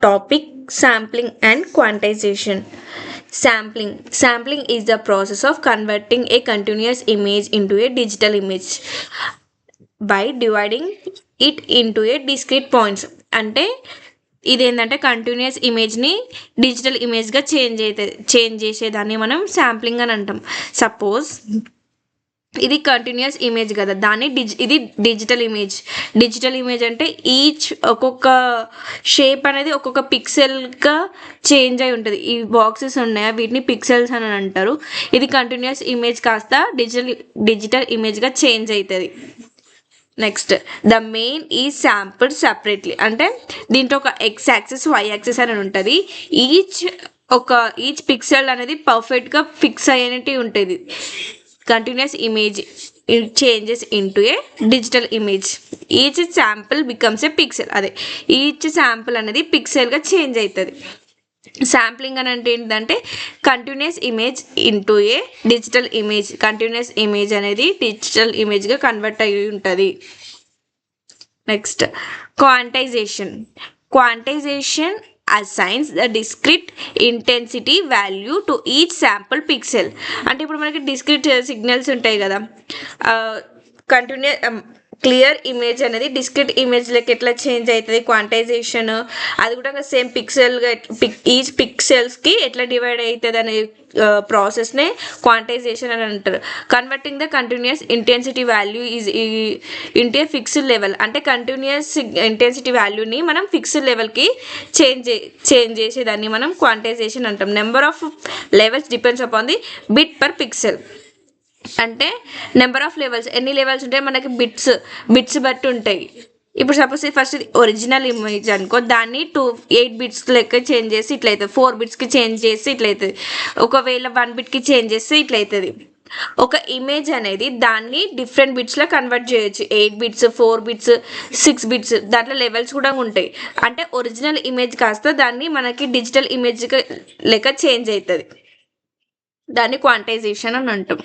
topic sampling and quantization. Sampling is the process of converting a continuous image into a digital image by dividing it into a discrete points. అంటే ఇదేంటంటే continuous ఇమేజ్ని digital ఇమేజ్గా change చేసేదాన్ని మనం sampling అని అంటాం. Suppose ఇది continuous image కదా, దాన్ని ఇది డిజిటల్ ఇమేజ్ అంటే ఈచ్ ఒక్కొక్క షేప్ అనేది ఒక్కొక్క పిక్సెల్గా చేంజ్ అయి ఉంటుంది. ఈ బాక్సెస్ ఉన్నాయా వీటిని పిక్సెల్స్ అని అంటారు. ఇది కంటిన్యూస్ ఇమేజ్ కాస్త డిజిటల్ ఇమేజ్గా చేంజ్ అవుతుంది. నెక్స్ట్ ద మెయిన్ ఈ శాంపుల్ సపరేట్లీ, అంటే దీంట్లో ఒక ఎక్స్ యాక్సిస్ వై యాక్సిస్ అని ఉంటుంది. ఈచ్ పిక్సెల్ అనేది పర్ఫెక్ట్గా ఫిక్స్ అయ్యేటి ఉంటుంది. Continuous image changes into A digital image. Each sample becomes a pixel. అదే ఈచ్ శాంపుల్ అనేది పిక్సెల్గా చేంజ్ అవుతుంది. శాంప్లింగ్ అని అంటే ఏంటంటే కంటిన్యూస్ ఇమేజ్ ఇంటూ ఏ డిజిటల్ ఇమేజ్. కంటిన్యూస్ ఇమేజ్ అనేది డిజిటల్ ఇమేజ్గా కన్వర్ట్ అయ్యి ఉంటుంది. Next quantization assigns the discrete intensity value to each sample pixel. అంటే ఇప్పుడు మనకి డిస్క్రీట్ సిగ్నల్స్ ఉంటాయి కదా, కంటిన్యూస్ క్లియర్ ఇమేజ్ అనేది డిస్క్రీట్ ఇమేజ్లకి ఎట్లా చేంజ్ అవుతుంది క్వాంటైజేషన్, అది కూడా సేమ్ పిక్సెల్గా ఈచ్ పిక్సెల్స్కి ఎట్లా డివైడ్ అవుతుంది అనే ప్రాసెస్నే క్వాంటైజేషన్ అని అంటారు. Converting the continuous intensity value is into A fixed level. అంటే కంటిన్యూస్ ఇంటెన్సిటీ వాల్యూని మనం ఫిక్స్డ్ లెవెల్కి చేంజ్ చేసేదాన్ని మనం క్వాంటైజేషన్ అంటాం. Number of levels depends upon the bit per pixel. అంటే నెంబర్ ఆఫ్ లెవెల్స్, ఎన్ని లెవెల్స్ ఉంటాయి మనకి బిట్స్ బట్టి ఉంటాయి. ఇప్పుడు సపోజ్ ఫస్ట్ ఒరిజినల్ ఇమేజ్ అనుకో, దాన్ని 8 బిట్స్ లెక్క చేంజ్ చేసి ఇట్లయితుంది, 4 బిట్స్కి చేంజ్ చేసి ఇట్లయితుంది, ఒకవేళ 1 బిట్కి చేంజ్ చేస్తే ఇట్లయితుంది. ఒక ఇమేజ్ అనేది దాన్ని డిఫరెంట్ బిట్స్లో కన్వర్ట్ చేయొచ్చు. 8 బిట్స్, 4 బిట్స్, 6 బిట్స్, దాంట్లో లెవెల్స్ కూడా ఉంటాయి. అంటే ఒరిజినల్ ఇమేజ్ కాస్త దాన్ని మనకి డిజిటల్ ఇమేజ్ లెక్క చేంజ్ అవుతుంది. దాన్ని క్వాంటైజేషన్ అని అంటాం.